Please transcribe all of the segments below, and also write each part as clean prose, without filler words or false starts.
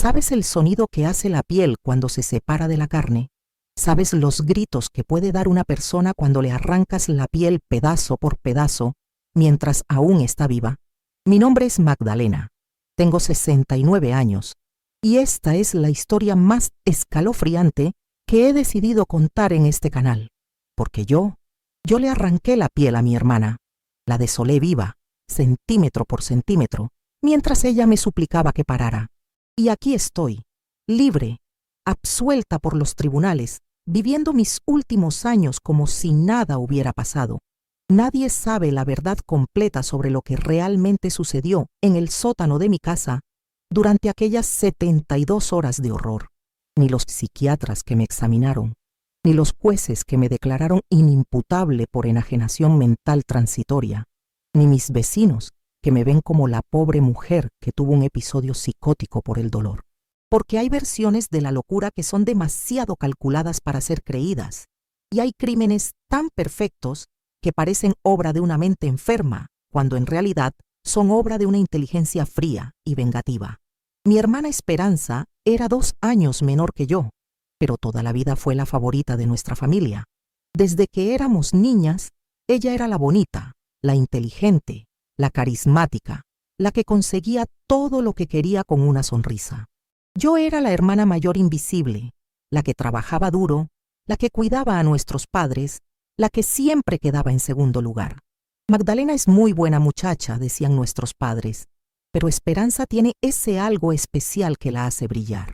¿Sabes el sonido que hace la piel cuando se separa de la carne? ¿Sabes los gritos que puede dar una persona cuando le arrancas la piel pedazo por pedazo mientras aún está viva? Mi nombre es Magdalena. Tengo 69 años y esta es la historia más escalofriante que he decidido contar en este canal, porque yo le arranqué la piel a mi hermana, la desolé viva, centímetro por centímetro, mientras ella me suplicaba que parara. Y aquí estoy, libre, absuelta por los tribunales, viviendo mis últimos años como si nada hubiera pasado. Nadie sabe la verdad completa sobre lo que realmente sucedió en el sótano de mi casa durante aquellas 72 horas de horror. Ni los psiquiatras que me examinaron, ni los jueces que me declararon inimputable por enajenación mental transitoria, ni mis vecinos que me ven como la pobre mujer que tuvo un episodio psicótico por el dolor. Porque hay versiones de la locura que son demasiado calculadas para ser creídas, y hay crímenes tan perfectos que parecen obra de una mente enferma, cuando en realidad son obra de una inteligencia fría y vengativa. Mi hermana Esperanza era 2 años menor que yo, pero toda la vida fue la favorita de nuestra familia. Desde que éramos niñas, ella era la bonita, la inteligente, la carismática, la que conseguía todo lo que quería con una sonrisa. Yo era la hermana mayor invisible, la que trabajaba duro, la que cuidaba a nuestros padres, la que siempre quedaba en segundo lugar. Magdalena es muy buena muchacha, decían nuestros padres, pero Esperanza tiene ese algo especial que la hace brillar.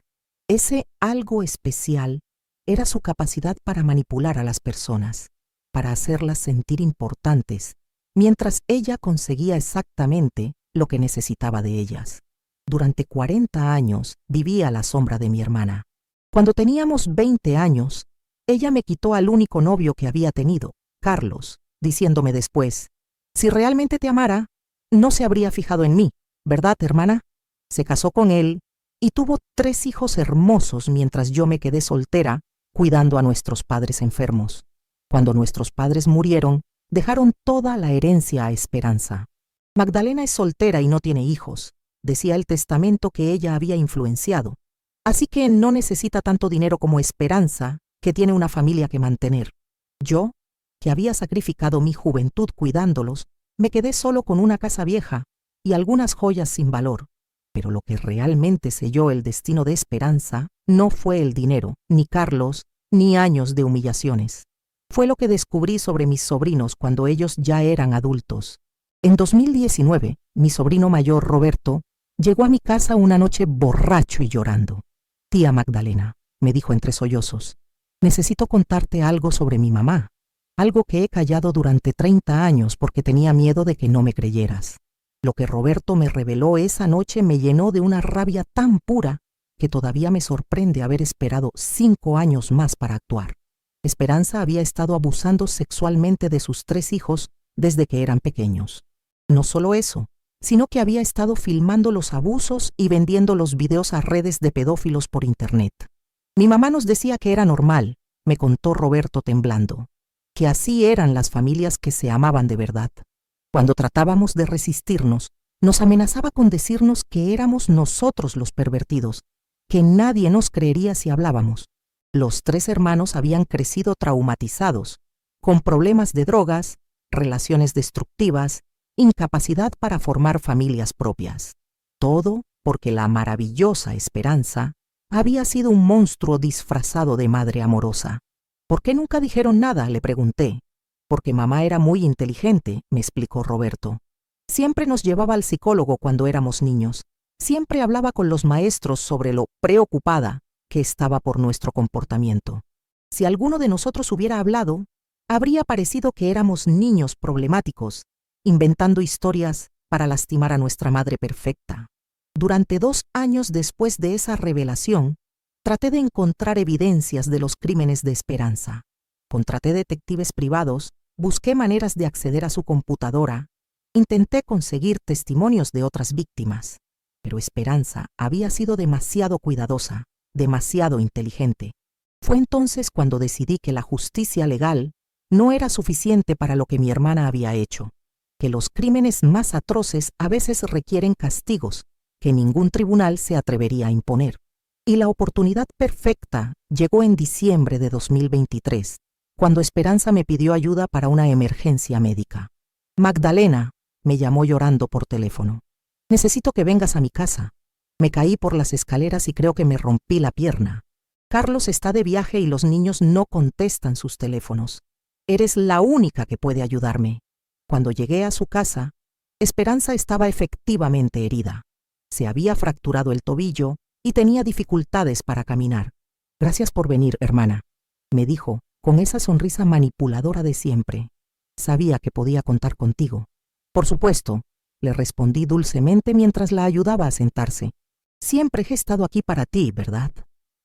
Ese algo especial era su capacidad para manipular a las personas, para hacerlas sentir importantes, mientras ella conseguía exactamente lo que necesitaba de ellas. Durante 40 años viví a la sombra de mi hermana. Cuando teníamos 20 años, ella me quitó al único novio que había tenido, Carlos, diciéndome después: si realmente te amara, no se habría fijado en mí, ¿verdad, hermana? Se casó con él y tuvo 3 hijos hermosos mientras yo me quedé soltera cuidando a nuestros padres enfermos. Cuando nuestros padres murieron, dejaron toda la herencia a Esperanza. Magdalena es soltera y no tiene hijos, decía el testamento que ella había influenciado, así que no necesita tanto dinero como Esperanza, que tiene una familia que mantener. Yo, que había sacrificado mi juventud cuidándolos, me quedé solo con una casa vieja y algunas joyas sin valor. Pero lo que realmente selló el destino de Esperanza no fue el dinero, ni Carlos, ni años de humillaciones. Fue lo que descubrí sobre mis sobrinos cuando ellos ya eran adultos. En 2019, mi sobrino mayor, Roberto, llegó a mi casa una noche borracho y llorando. Tía Magdalena, me dijo entre sollozos, necesito contarte algo sobre mi mamá, algo que he callado durante 30 años porque tenía miedo de que no me creyeras. Lo que Roberto me reveló esa noche me llenó de una rabia tan pura que todavía me sorprende haber esperado 5 años más para actuar. Esperanza había estado abusando sexualmente de sus 3 hijos desde que eran pequeños. No solo eso, sino que había estado filmando los abusos y vendiendo los videos a redes de pedófilos por internet. Mi mamá nos decía que era normal, me contó Roberto temblando, que así eran las familias que se amaban de verdad. Cuando tratábamos de resistirnos, nos amenazaba con decirnos que éramos nosotros los pervertidos, que nadie nos creería si hablábamos. Los 3 hermanos habían crecido traumatizados, con problemas de drogas, relaciones destructivas, incapacidad para formar familias propias. Todo porque la maravillosa Esperanza había sido un monstruo disfrazado de madre amorosa. ¿Por qué nunca dijeron nada?, le pregunté. Porque mamá era muy inteligente, me explicó Roberto. Siempre nos llevaba al psicólogo cuando éramos niños. Siempre hablaba con los maestros sobre lo preocupada que estaba por nuestro comportamiento. Si alguno de nosotros hubiera hablado, habría parecido que éramos niños problemáticos, inventando historias para lastimar a nuestra madre perfecta. Durante 2 años después de esa revelación, traté de encontrar evidencias de los crímenes de Esperanza. Contraté detectives privados, busqué maneras de acceder a su computadora, intenté conseguir testimonios de otras víctimas, pero Esperanza había sido demasiado cuidadosa, demasiado inteligente. Fue entonces cuando decidí que la justicia legal no era suficiente para lo que mi hermana había hecho, que los crímenes más atroces a veces requieren castigos que ningún tribunal se atrevería a imponer. Y la oportunidad perfecta llegó en diciembre de 2023, cuando Esperanza me pidió ayuda para una emergencia médica. Magdalena, me llamó llorando por teléfono. Necesito que vengas a mi casa. Me caí por las escaleras y creo que me rompí la pierna. Carlos está de viaje y los niños no contestan sus teléfonos. Eres la única que puede ayudarme. Cuando llegué a su casa, Esperanza estaba efectivamente herida. Se había fracturado el tobillo y tenía dificultades para caminar. Gracias por venir, hermana, me dijo, con esa sonrisa manipuladora de siempre. Sabía que podía contar contigo. Por supuesto, le respondí dulcemente mientras la ayudaba a sentarse. Siempre he estado aquí para ti, ¿verdad?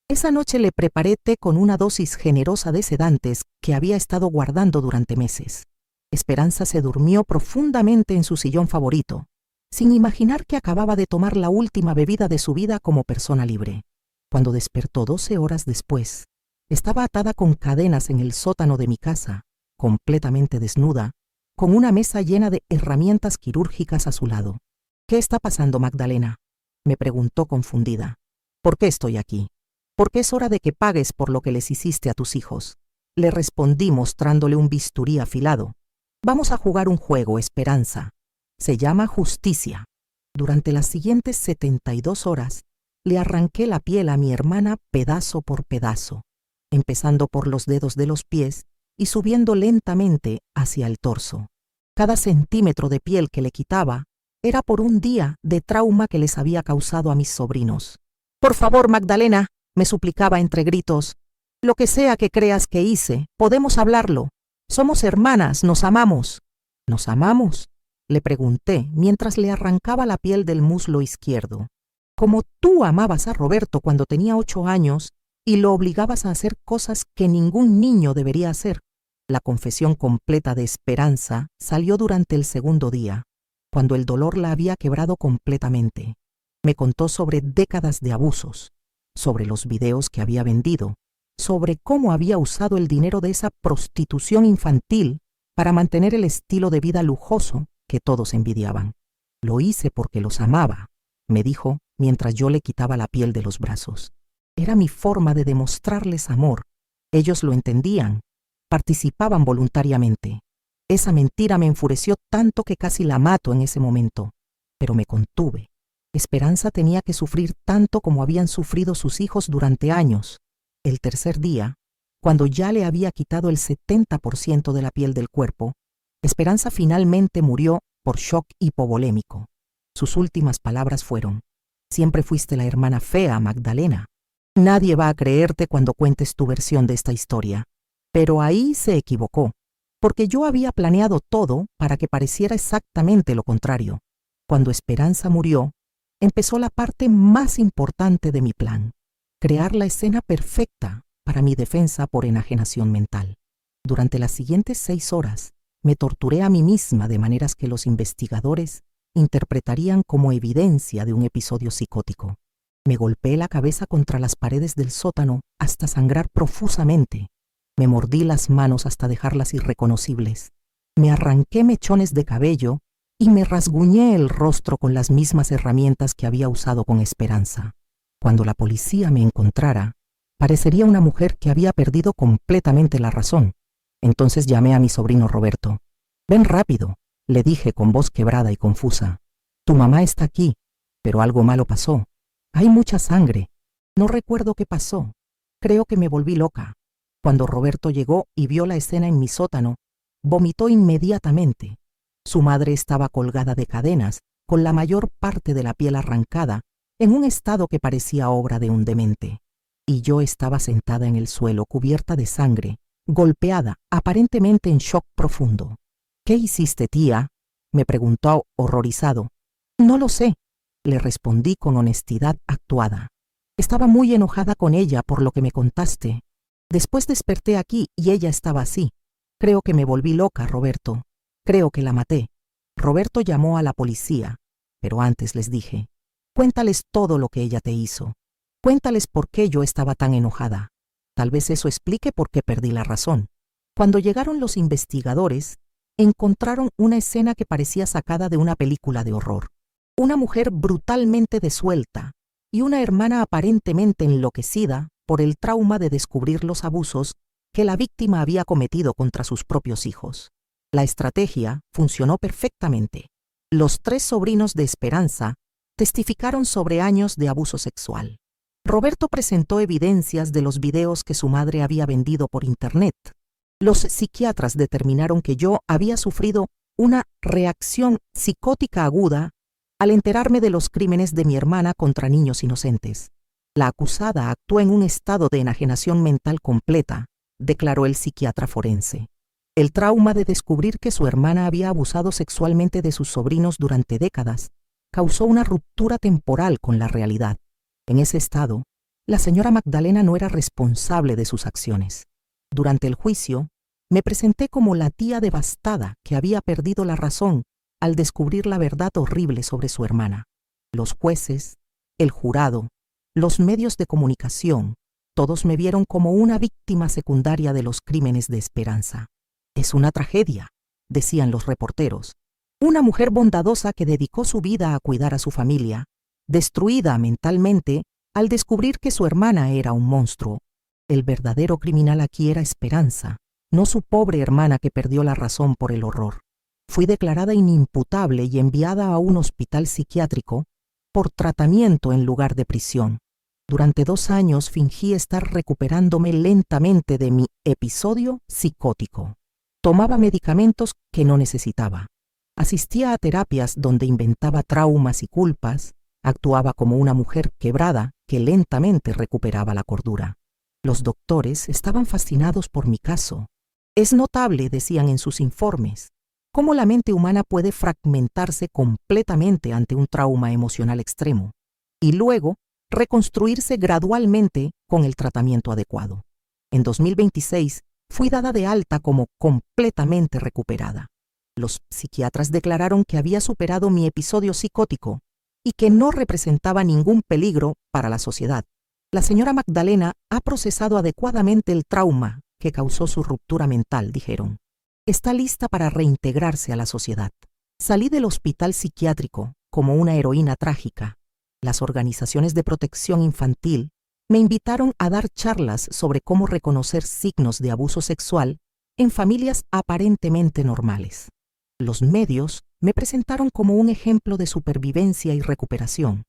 Esa noche le preparé té con una dosis generosa de sedantes que había estado guardando durante meses. Esperanza se durmió profundamente en su sillón favorito, sin imaginar que acababa de tomar la última bebida de su vida como persona libre. Cuando despertó 12 horas después, estaba atada con cadenas en el sótano de mi casa, completamente desnuda, con una mesa llena de herramientas quirúrgicas a su lado. ¿Qué está pasando, Magdalena?, me preguntó confundida. ¿Por qué estoy aquí? Porque es hora de que pagues por lo que les hiciste a tus hijos. Le respondí mostrándole un bisturí afilado. Vamos a jugar un juego, Esperanza. Se llama justicia. Durante las siguientes 72 horas, le arranqué la piel a mi hermana pedazo por pedazo, empezando por los dedos de los pies y subiendo lentamente hacia el torso. Cada centímetro de piel que le quitaba era por un día de trauma que les había causado a mis sobrinos. Por favor, Magdalena, me suplicaba entre gritos. Lo que sea que creas que hice, podemos hablarlo. Somos hermanas, nos amamos. ¿Nos amamos?, le pregunté mientras le arrancaba la piel del muslo izquierdo. Como tú amabas a Roberto cuando tenía 8 años y lo obligabas a hacer cosas que ningún niño debería hacer. La confesión completa de Esperanza salió durante el segundo día, cuando el dolor la había quebrado completamente. Me contó sobre décadas de abusos, sobre los videos que había vendido, sobre cómo había usado el dinero de esa prostitución infantil para mantener el estilo de vida lujoso que todos envidiaban. Lo hice porque los amaba, me dijo mientras yo le quitaba la piel de los brazos. Era mi forma de demostrarles amor. Ellos lo entendían, participaban voluntariamente. Esa mentira me enfureció tanto que casi la mato en ese momento, pero me contuve. Esperanza tenía que sufrir tanto como habían sufrido sus hijos durante años. El tercer día, cuando ya le había quitado el 70% de la piel del cuerpo, Esperanza finalmente murió por shock hipovolémico. Sus últimas palabras fueron: «Siempre fuiste la hermana fea, Magdalena. Nadie va a creerte cuando cuentes tu versión de esta historia». Pero ahí se equivocó, porque yo había planeado todo para que pareciera exactamente lo contrario. Cuando Esperanza murió, empezó la parte más importante de mi plan: crear la escena perfecta para mi defensa por enajenación mental. Durante las siguientes 6 horas, me torturé a mí misma de maneras que los investigadores interpretarían como evidencia de un episodio psicótico. Me golpeé la cabeza contra las paredes del sótano hasta sangrar profusamente. Me mordí las manos hasta dejarlas irreconocibles. Me arranqué mechones de cabello y me rasguñé el rostro con las mismas herramientas que había usado con Esperanza. Cuando la policía me encontrara, parecería una mujer que había perdido completamente la razón. Entonces llamé a mi sobrino Roberto. «Ven rápido», le dije con voz quebrada y confusa. «Tu mamá está aquí, pero algo malo pasó. Hay mucha sangre. No recuerdo qué pasó. Creo que me volví loca». Cuando Roberto llegó y vio la escena en mi sótano, vomitó inmediatamente. Su madre estaba colgada de cadenas, con la mayor parte de la piel arrancada, en un estado que parecía obra de un demente. Y yo estaba sentada en el suelo, cubierta de sangre, golpeada, aparentemente en shock profundo. «¿Qué hiciste, tía?», me preguntó horrorizado. «No lo sé», le respondí con honestidad actuada. «Estaba muy enojada con ella por lo que me contaste. Después desperté aquí y ella estaba así. Creo que me volví loca, Roberto. Creo que la maté». Roberto llamó a la policía, pero antes les dije: «Cuéntales todo lo que ella te hizo. Cuéntales por qué yo estaba tan enojada. Tal vez eso explique por qué perdí la razón». Cuando llegaron los investigadores, encontraron una escena que parecía sacada de una película de horror. una mujer brutalmente desuelta y una hermana aparentemente enloquecida por el trauma de descubrir los abusos que la víctima había cometido contra sus propios hijos. La estrategia funcionó perfectamente. Los 3 sobrinos de Esperanza testificaron sobre años de abuso sexual. Roberto presentó evidencias de los videos que su madre había vendido por internet. Los psiquiatras determinaron que yo había sufrido una reacción psicótica aguda al enterarme de los crímenes de mi hermana contra niños inocentes. La acusada actuó en un estado de enajenación mental completa, declaró el psiquiatra forense. El trauma de descubrir que su hermana había abusado sexualmente de sus sobrinos durante décadas causó una ruptura temporal con la realidad. En ese estado, la señora Magdalena no era responsable de sus acciones. Durante el juicio, me presenté como la tía devastada que había perdido la razón al descubrir la verdad horrible sobre su hermana. Los jueces, el jurado, los medios de comunicación, todos me vieron como una víctima secundaria de los crímenes de Esperanza. Es una tragedia, decían los reporteros. Una mujer bondadosa que dedicó su vida a cuidar a su familia, destruida mentalmente al descubrir que su hermana era un monstruo. El verdadero criminal aquí era Esperanza, no su pobre hermana que perdió la razón por el horror. Fui declarada inimputable y enviada a un hospital psiquiátrico por tratamiento en lugar de prisión. Durante 2 años fingí estar recuperándome lentamente de mi episodio psicótico. Tomaba medicamentos que no necesitaba. Asistía a terapias donde inventaba traumas y culpas, actuaba como una mujer quebrada que lentamente recuperaba la cordura. Los doctores estaban fascinados por mi caso. Es notable, decían en sus informes, cómo la mente humana puede fragmentarse completamente ante un trauma emocional extremo y luego reconstruirse gradualmente con el tratamiento adecuado. En 2026 fui dada de alta como completamente recuperada. Los psiquiatras declararon que había superado mi episodio psicótico y que no representaba ningún peligro para la sociedad. La señora Magdalena ha procesado adecuadamente el trauma que causó su ruptura mental, dijeron. Está lista para reintegrarse a la sociedad. Salí del hospital psiquiátrico como una heroína trágica. Las organizaciones de protección infantil me invitaron a dar charlas sobre cómo reconocer signos de abuso sexual en familias aparentemente normales. Los medios me presentaron como un ejemplo de supervivencia y recuperación.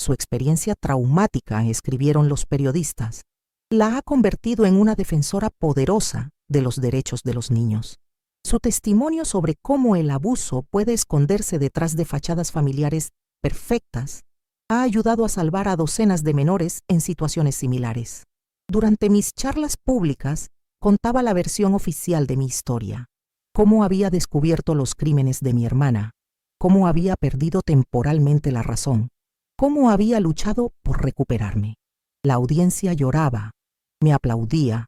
Su experiencia traumática, escribieron los periodistas, la ha convertido en una defensora poderosa de los derechos de los niños. Su testimonio sobre cómo el abuso puede esconderse detrás de fachadas familiares perfectas ha ayudado a salvar a docenas de menores en situaciones similares. Durante mis charlas públicas contaba la versión oficial de mi historia, cómo había descubierto los crímenes de mi hermana, cómo había perdido temporalmente la razón, cómo había luchado por recuperarme. La audiencia lloraba, me aplaudía,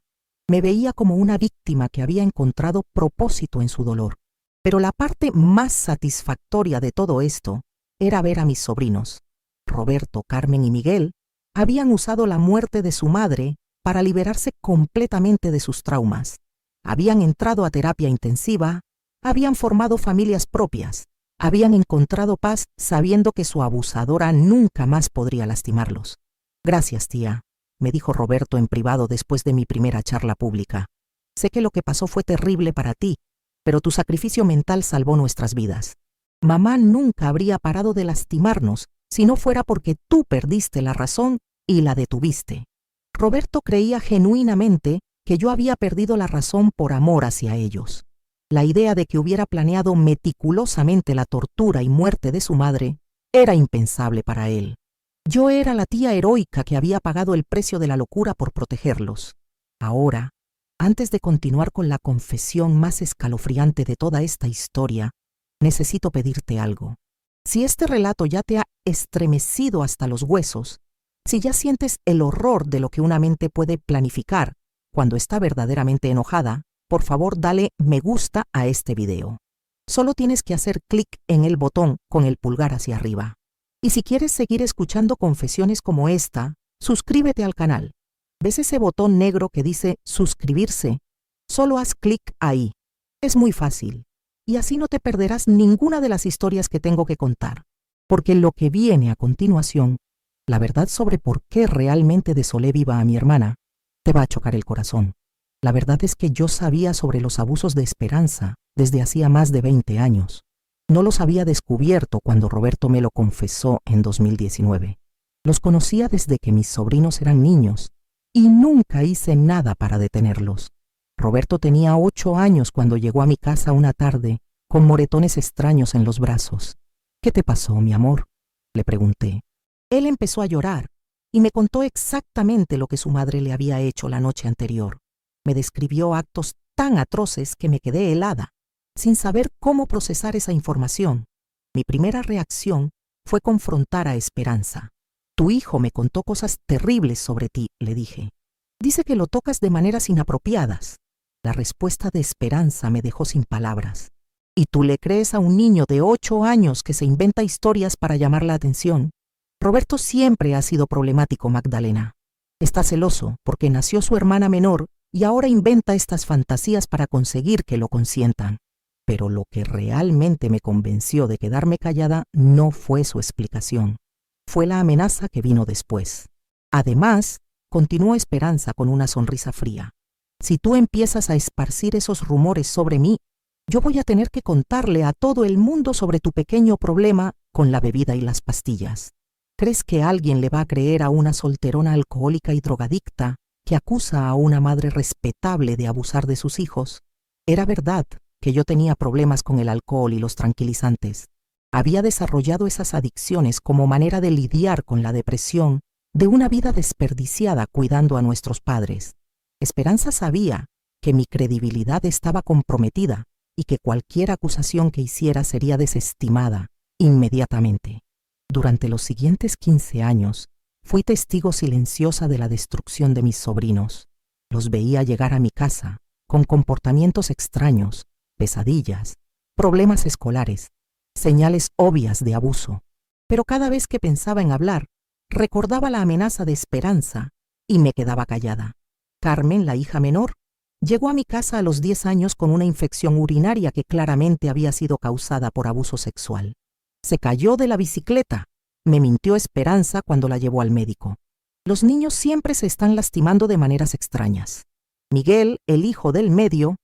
me veía como una víctima que había encontrado propósito en su dolor. Pero la parte más satisfactoria de todo esto era ver a mis sobrinos. Roberto, Carmen y Miguel habían usado la muerte de su madre para liberarse completamente de sus traumas. Habían entrado a terapia intensiva, habían formado familias propias, habían encontrado paz sabiendo que su abusadora nunca más podría lastimarlos. Gracias, tía, me dijo Roberto en privado después de mi primera charla pública. Sé que lo que pasó fue terrible para ti, pero tu sacrificio mental salvó nuestras vidas. Mamá nunca habría parado de lastimarnos si no fuera porque tú perdiste la razón y la detuviste. Roberto creía genuinamente que yo había perdido la razón por amor hacia ellos. La idea de que hubiera planeado meticulosamente la tortura y muerte de su madre era impensable para él. Yo era la tía heroica que había pagado el precio de la locura por protegerlos. Ahora, antes de continuar con la confesión más escalofriante de toda esta historia, necesito pedirte algo. Si este relato ya te ha estremecido hasta los huesos, si ya sientes el horror de lo que una mente puede planificar cuando está verdaderamente enojada, por favor dale me gusta a este video. Solo tienes que hacer clic en el botón con el pulgar hacia arriba. Y si quieres seguir escuchando confesiones como esta, suscríbete al canal. ¿Ves ese botón negro que dice suscribirse? Solo haz clic ahí. Es muy fácil. Y así no te perderás ninguna de las historias que tengo que contar. porque lo que viene a continuación, la verdad sobre por qué realmente desolé viva a mi hermana, te va a chocar el corazón. La verdad es que yo sabía sobre los abusos de Esperanza desde hacía más de 20 años. No los había descubierto cuando Roberto me lo confesó en 2019. Los conocía desde que mis sobrinos eran niños y nunca hice nada para detenerlos. Roberto tenía 8 años cuando llegó a mi casa una tarde con moretones extraños en los brazos. ¿Qué te pasó, mi amor?, le pregunté. Él empezó a llorar y me contó exactamente lo que su madre le había hecho la noche anterior. Me describió actos tan atroces que me quedé helada, sin saber cómo procesar esa información. Mi primera reacción fue confrontar a Esperanza. Tu hijo me contó cosas terribles sobre ti, le dije. Dice que lo tocas de maneras inapropiadas. La respuesta de Esperanza me dejó sin palabras. ¿Y tú le crees a un niño de 8 años que se inventa historias para llamar la atención? Roberto siempre ha sido problemático, Magdalena. Está celoso porque nació su hermana menor y ahora inventa estas fantasías para conseguir que lo consientan. Pero lo que realmente me convenció de quedarme callada no fue su explicación. Fue la amenaza que vino después. Además, continuó Esperanza con una sonrisa fría. Si tú empiezas a esparcir esos rumores sobre mí, yo voy a tener que contarle a todo el mundo sobre tu pequeño problema con la bebida y las pastillas. ¿Crees que alguien le va a creer a una solterona alcohólica y drogadicta que acusa a una madre respetable de abusar de sus hijos? Era verdad que yo tenía problemas con el alcohol y los tranquilizantes. Había desarrollado esas adicciones como manera de lidiar con la depresión de una vida desperdiciada cuidando a nuestros padres. Esperanza sabía que mi credibilidad estaba comprometida y que cualquier acusación que hiciera sería desestimada inmediatamente. Durante los siguientes 15 años, fui testigo silenciosa de la destrucción de mis sobrinos. Los veía llegar a mi casa con comportamientos extraños, pesadillas, problemas escolares, señales obvias de abuso. Pero cada vez que pensaba en hablar, recordaba la amenaza de Esperanza y me quedaba callada. Carmen, la hija menor, llegó a mi casa a los 10 años con una infección urinaria que claramente había sido causada por abuso sexual. Se cayó de la bicicleta. Me mintió Esperanza cuando la llevó al médico. Los niños siempre se están lastimando de maneras extrañas. Miguel, el hijo del medio,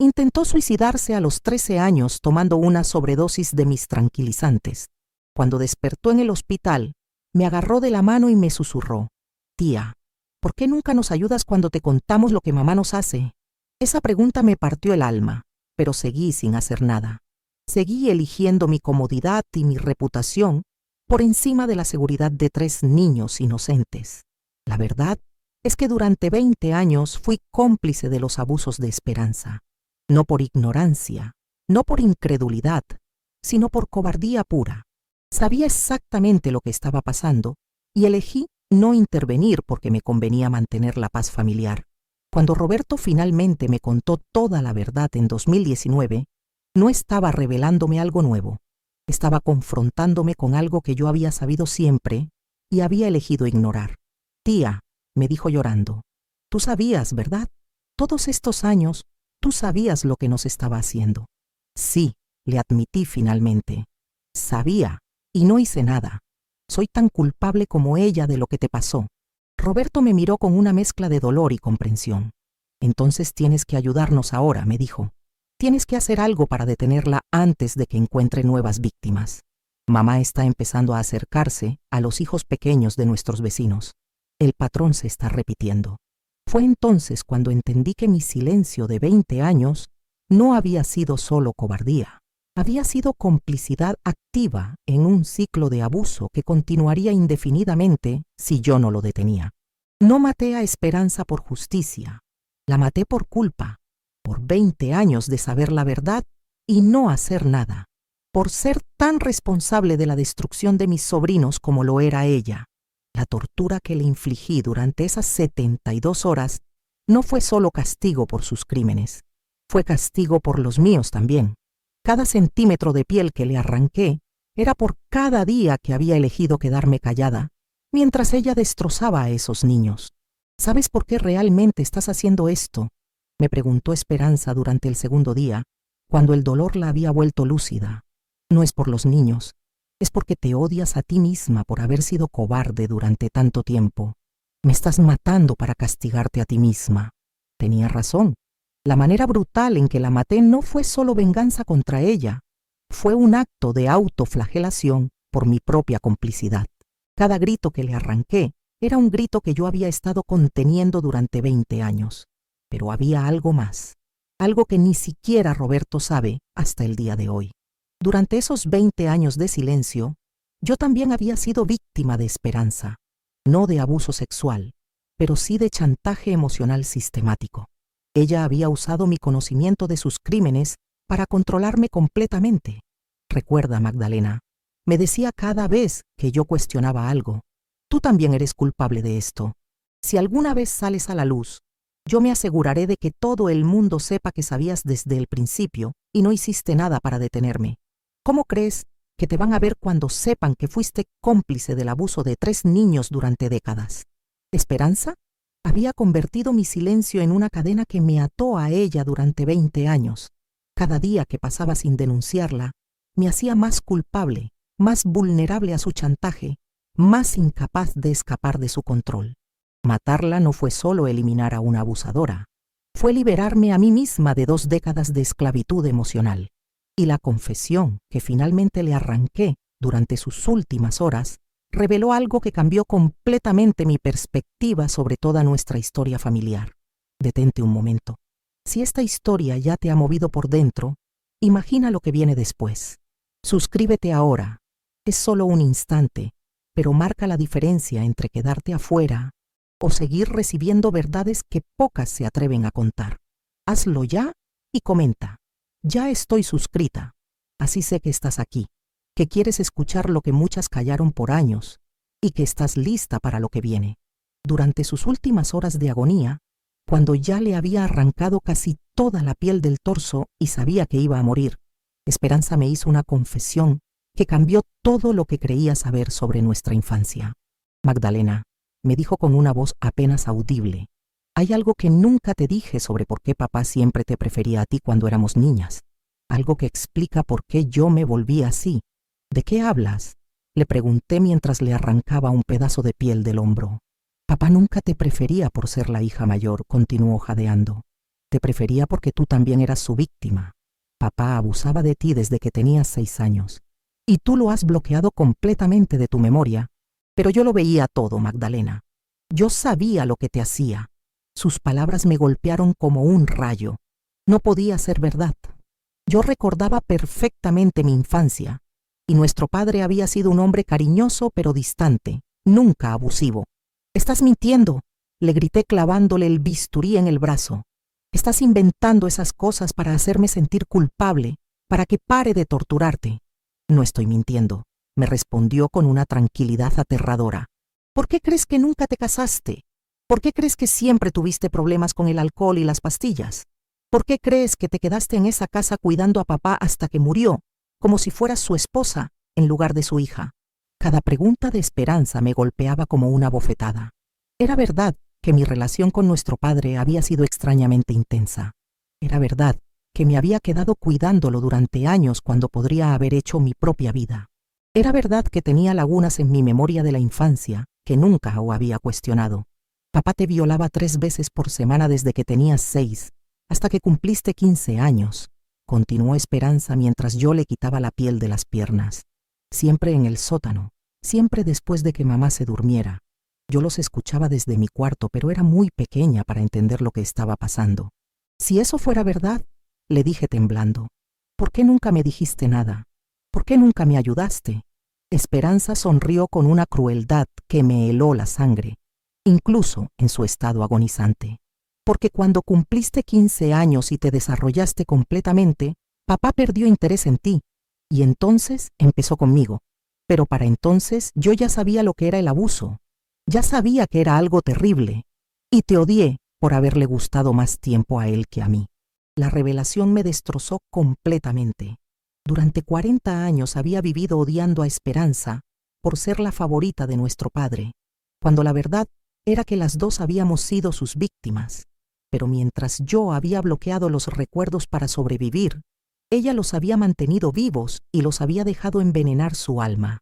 intentó suicidarse a los 13 años tomando una sobredosis de mis tranquilizantes. Cuando despertó en el hospital, me agarró de la mano y me susurró: «Tía, ¿por qué nunca nos ayudas cuando te contamos lo que mamá nos hace?». Esa pregunta me partió el alma, pero seguí sin hacer nada. Seguí eligiendo mi comodidad y mi reputación por encima de la seguridad de 3 niños inocentes. La verdad es que durante 20 años fui cómplice de los abusos de Esperanza. No por ignorancia, no por incredulidad, sino por cobardía pura. Sabía exactamente lo que estaba pasando y elegí no intervenir porque me convenía mantener la paz familiar. Cuando Roberto finalmente me contó toda la verdad en 2019, no estaba revelándome algo nuevo. Estaba confrontándome con algo que yo había sabido siempre y había elegido ignorar. «Tía», me dijo llorando, «tú sabías, ¿verdad? Todos estos años, tú sabías lo que nos estaba haciendo». «Sí», le admití finalmente. «Sabía y no hice nada. Soy tan culpable como ella de lo que te pasó». Roberto me miró con una mezcla de dolor y comprensión. «Entonces tienes que ayudarnos ahora», me dijo. «Tienes que hacer algo para detenerla antes de que encuentre nuevas víctimas. Mamá está empezando a acercarse a los hijos pequeños de nuestros vecinos. El patrón se está repitiendo». Fue entonces cuando entendí que mi silencio de 20 años no había sido solo cobardía. Había sido complicidad activa en un ciclo de abuso que continuaría indefinidamente si yo no lo detenía. No maté a Esperanza por justicia, la maté por culpa, por 20 años de saber la verdad y no hacer nada, por ser tan responsable de la destrucción de mis sobrinos como lo era ella. La tortura que le infligí durante esas 72 horas no fue solo castigo por sus crímenes, fue castigo por los míos también. Cada centímetro de piel que le arranqué era por cada día que había elegido quedarme callada, mientras ella destrozaba a esos niños. ¿Sabes por qué realmente estás haciendo esto?, me preguntó Esperanza durante el segundo día, cuando el dolor la había vuelto lúcida. No es por los niños, Es porque te odias a ti misma por haber sido cobarde durante tanto tiempo. Me estás matando para castigarte a ti misma. Tenía razón. La manera brutal en que la maté no fue solo venganza contra ella. Fue un acto de autoflagelación por mi propia complicidad. Cada grito que le arranqué era un grito que yo había estado conteniendo durante 20 años. Pero había algo más. Algo que ni siquiera Roberto sabe hasta el día de hoy. Durante esos 20 años de silencio, yo también había sido víctima de Esperanza. No de abuso sexual, pero sí de chantaje emocional sistemático. Ella había usado mi conocimiento de sus crímenes para controlarme completamente. Recuerda, Magdalena, me decía cada vez que yo cuestionaba algo: tú también eres culpable de esto. Si alguna vez sales a la luz, yo me aseguraré de que todo el mundo sepa que sabías desde el principio y no hiciste nada para detenerme. ¿Cómo crees que te van a ver cuando sepan que fuiste cómplice del abuso de 3 niños durante décadas? Esperanza había convertido mi silencio en una cadena que me ató a ella durante 20 años. Cada día que pasaba sin denunciarla, me hacía más culpable, más vulnerable a su chantaje, más incapaz de escapar de su control. Matarla no fue solo eliminar a una abusadora, fue liberarme a mí misma de 2 décadas de esclavitud emocional. Y la confesión que finalmente le arranqué durante sus últimas horas reveló algo que cambió completamente mi perspectiva sobre toda nuestra historia familiar. Detente un momento. Si esta historia ya te ha movido por dentro, imagina lo que viene después. Suscríbete ahora. Es solo un instante, pero marca la diferencia entre quedarte afuera o seguir recibiendo verdades que pocas se atreven a contar. Hazlo ya y comenta. Ya estoy suscrita. Así sé que estás aquí, que quieres escuchar lo que muchas callaron por años y que estás lista para lo que viene. Durante sus últimas horas de agonía, cuando ya le había arrancado casi toda la piel del torso y sabía que iba a morir, Esperanza me hizo una confesión que cambió todo lo que creía saber sobre nuestra infancia. Magdalena, me dijo con una voz apenas audible, hay algo que nunca te dije sobre por qué papá siempre te prefería a ti cuando éramos niñas. Algo que explica por qué yo me volví así. ¿De qué hablas?, le pregunté mientras le arrancaba un pedazo de piel del hombro. Papá nunca te prefería por ser la hija mayor, continuó jadeando. Te prefería porque tú también eras su víctima. Papá abusaba de ti desde que tenías 6 años. Y tú lo has bloqueado completamente de tu memoria. Pero yo lo veía todo, Magdalena. Yo sabía lo que te hacía. Sus palabras me golpearon como un rayo. No podía ser verdad. Yo recordaba perfectamente mi infancia, y nuestro padre había sido un hombre cariñoso pero distante, nunca abusivo. Estás mintiendo, le grité clavándole el bisturí en el brazo. Estás inventando esas cosas para hacerme sentir culpable, para que pare de torturarte. No estoy mintiendo, me respondió con una tranquilidad aterradora. ¿Por qué crees que nunca te casaste? ¿Por qué crees que siempre tuviste problemas con el alcohol y las pastillas? ¿Por qué crees que te quedaste en esa casa cuidando a papá hasta que murió, como si fueras su esposa en lugar de su hija? Cada pregunta de Esperanza me golpeaba como una bofetada. Era verdad que mi relación con nuestro padre había sido extrañamente intensa. Era verdad que me había quedado cuidándolo durante años cuando podría haber hecho mi propia vida. Era verdad que tenía lagunas en mi memoria de la infancia que nunca había cuestionado. Papá te violaba 3 veces por semana desde que tenías 6, hasta que cumpliste 15 años, continuó Esperanza mientras yo le quitaba la piel de las piernas. Siempre en el sótano, siempre después de que mamá se durmiera. Yo los escuchaba desde mi cuarto, pero era muy pequeña para entender lo que estaba pasando. Si eso fuera verdad, le dije temblando, ¿por qué nunca me dijiste nada? ¿Por qué nunca me ayudaste? Esperanza sonrió con una crueldad que me heló la sangre, incluso en su estado agonizante. Porque cuando cumpliste 15 años y te desarrollaste completamente, papá perdió interés en ti, y entonces empezó conmigo. Pero para entonces yo ya sabía lo que era el abuso, ya sabía que era algo terrible, y te odié por haberle gustado más tiempo a él que a mí. La revelación me destrozó completamente. Durante 40 años había vivido odiando a Esperanza por ser la favorita de nuestro padre, cuando la verdad era que las dos habíamos sido sus víctimas. Pero mientras yo había bloqueado los recuerdos para sobrevivir, Ella los había mantenido vivos y los había dejado envenenar su alma.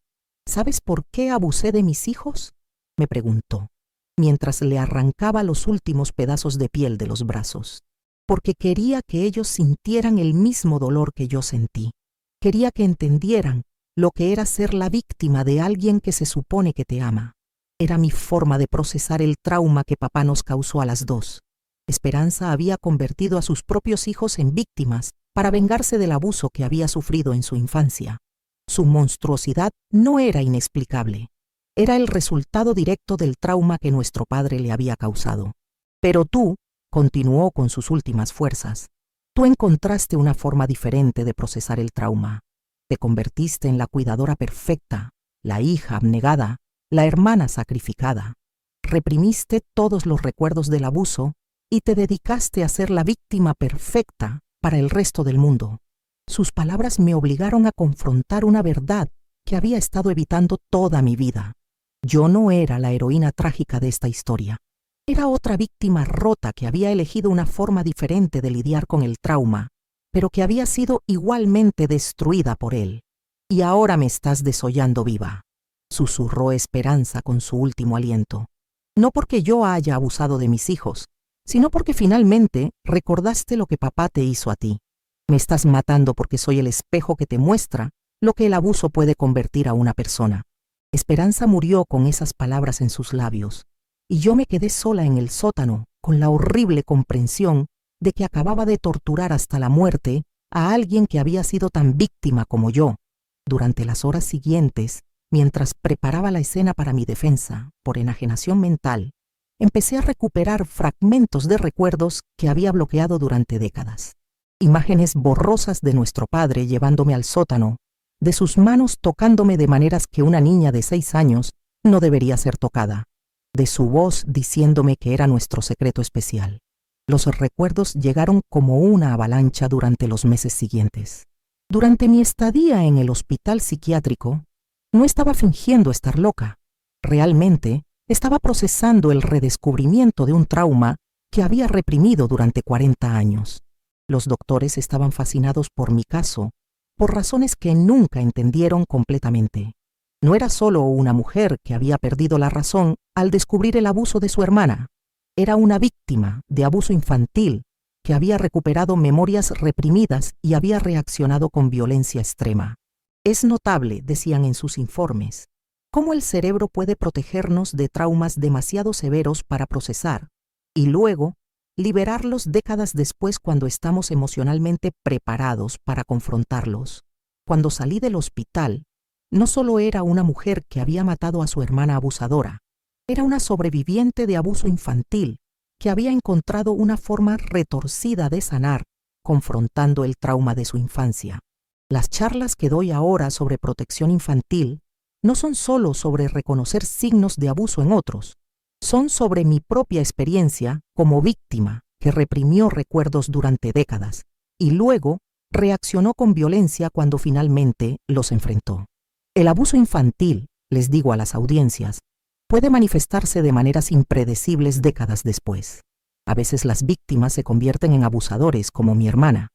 ¿Sabes por qué abusé de mis hijos?, me preguntó, mientras le arrancaba los últimos pedazos de piel de los brazos. Porque quería que ellos sintieran el mismo dolor que yo sentí. Quería que entendieran lo que era ser la víctima de alguien que se supone que te ama. Era mi forma de procesar el trauma que papá nos causó a las dos. Esperanza había convertido a sus propios hijos en víctimas para vengarse del abuso que había sufrido en su infancia. Su monstruosidad no era inexplicable. Era el resultado directo del trauma que nuestro padre le había causado. Pero tú, continuó con sus últimas fuerzas, tú encontraste una forma diferente de procesar el trauma. Te convertiste en la cuidadora perfecta, la hija abnegada, la hermana sacrificada. Reprimiste todos los recuerdos del abuso y te dedicaste a ser la víctima perfecta para el resto del mundo. Sus palabras me obligaron a confrontar una verdad que había estado evitando toda mi vida. Yo no era la heroína trágica de esta historia. Era otra víctima rota que había elegido una forma diferente de lidiar con el trauma, pero que había sido igualmente destruida por él. Y ahora me estás desollando viva, susurró Esperanza con su último aliento. No porque yo haya abusado de mis hijos, sino porque finalmente recordaste lo que papá te hizo a ti. Me estás matando porque soy el espejo que te muestra lo que el abuso puede convertir a una persona. Esperanza murió con esas palabras en sus labios, y yo me quedé sola en el sótano con la horrible comprensión de que acababa de torturar hasta la muerte a alguien que había sido tan víctima como yo. Durante las horas siguientes, mientras preparaba la escena para mi defensa por enajenación mental, empecé a recuperar fragmentos de recuerdos que había bloqueado durante décadas. Imágenes borrosas de nuestro padre llevándome al sótano, de sus manos tocándome de maneras que una niña de 6 años no debería ser tocada, de su voz diciéndome que era nuestro secreto especial. Los recuerdos llegaron como una avalancha durante los meses siguientes. Durante mi estadía en el hospital psiquiátrico, no estaba fingiendo estar loca. Realmente, estaba procesando el redescubrimiento de un trauma que había reprimido durante 40 años. Los doctores estaban fascinados por mi caso, por razones que nunca entendieron completamente. No era solo una mujer que había perdido la razón al descubrir el abuso de su hermana. Era una víctima de abuso infantil que había recuperado memorias reprimidas y había reaccionado con violencia extrema. Es notable, decían en sus informes, cómo el cerebro puede protegernos de traumas demasiado severos para procesar y luego liberarlos décadas después cuando estamos emocionalmente preparados para confrontarlos. Cuando salí del hospital, no solo era una mujer que había matado a su hermana abusadora, era una sobreviviente de abuso infantil que había encontrado una forma retorcida de sanar, confrontando el trauma de su infancia. Las charlas que doy ahora sobre protección infantil no son solo sobre reconocer signos de abuso en otros, son sobre mi propia experiencia como víctima que reprimió recuerdos durante décadas y luego reaccionó con violencia cuando finalmente los enfrentó. El abuso infantil, les digo a las audiencias, puede manifestarse de maneras impredecibles décadas después. A veces las víctimas se convierten en abusadores, como mi hermana.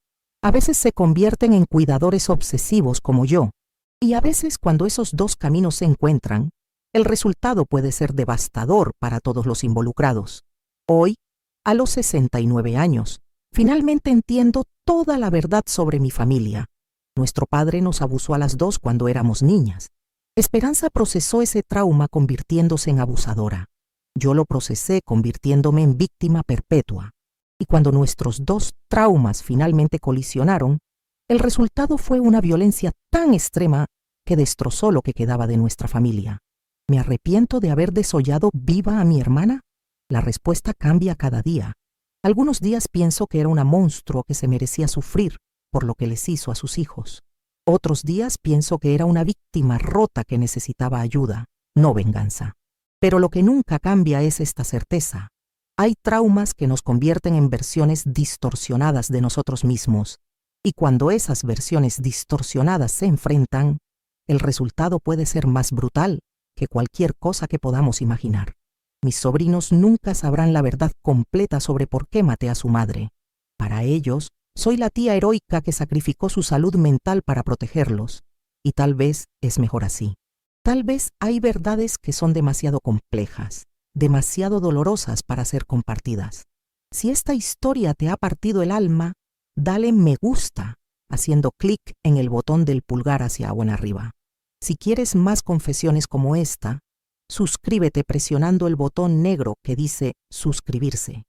A veces se convierten en cuidadores obsesivos, como yo. Y a veces, cuando esos dos caminos se encuentran, el resultado puede ser devastador para todos los involucrados. Hoy, a los 69 años, finalmente entiendo toda la verdad sobre mi familia. Nuestro padre nos abusó a las dos cuando éramos niñas. Esperanza procesó ese trauma convirtiéndose en abusadora. Yo lo procesé convirtiéndome en víctima perpetua. Y cuando nuestros dos traumas finalmente colisionaron, el resultado fue una violencia tan extrema que destrozó lo que quedaba de nuestra familia. ¿Me arrepiento de haber desollado viva a mi hermana? La respuesta cambia cada día. Algunos días pienso que era una monstruo que se merecía sufrir por lo que les hizo a sus hijos. Otros días pienso que era una víctima rota que necesitaba ayuda, no venganza. Pero lo que nunca cambia es esta certeza. Hay traumas que nos convierten en versiones distorsionadas de nosotros mismos, y cuando esas versiones distorsionadas se enfrentan, el resultado puede ser más brutal que cualquier cosa que podamos imaginar. Mis sobrinos nunca sabrán la verdad completa sobre por qué maté a su madre. Para ellos, Soy la tía heroica que sacrificó su salud mental para protegerlos, y tal vez es mejor así. Tal vez hay verdades que son demasiado complejas, demasiado dolorosas para ser compartidas. Si esta historia te ha partido el alma, dale me gusta, haciendo clic en el botón del pulgar hacia o en arriba. Si quieres más confesiones como esta, suscríbete presionando el botón negro que dice suscribirse.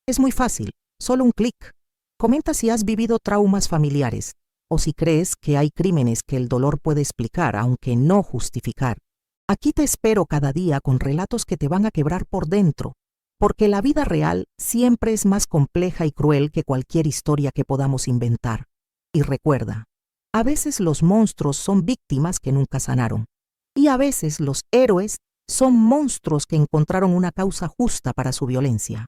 Es muy fácil, solo un clic. Comenta si has vivido traumas familiares o si crees que hay crímenes que el dolor puede explicar, aunque no justificar. Aquí te espero cada día con relatos que te van a quebrar por dentro, porque la vida real siempre es más compleja y cruel que cualquier historia que podamos inventar. Y recuerda, a veces los monstruos son víctimas que nunca sanaron, y a veces los héroes son monstruos que encontraron una causa justa para su violencia.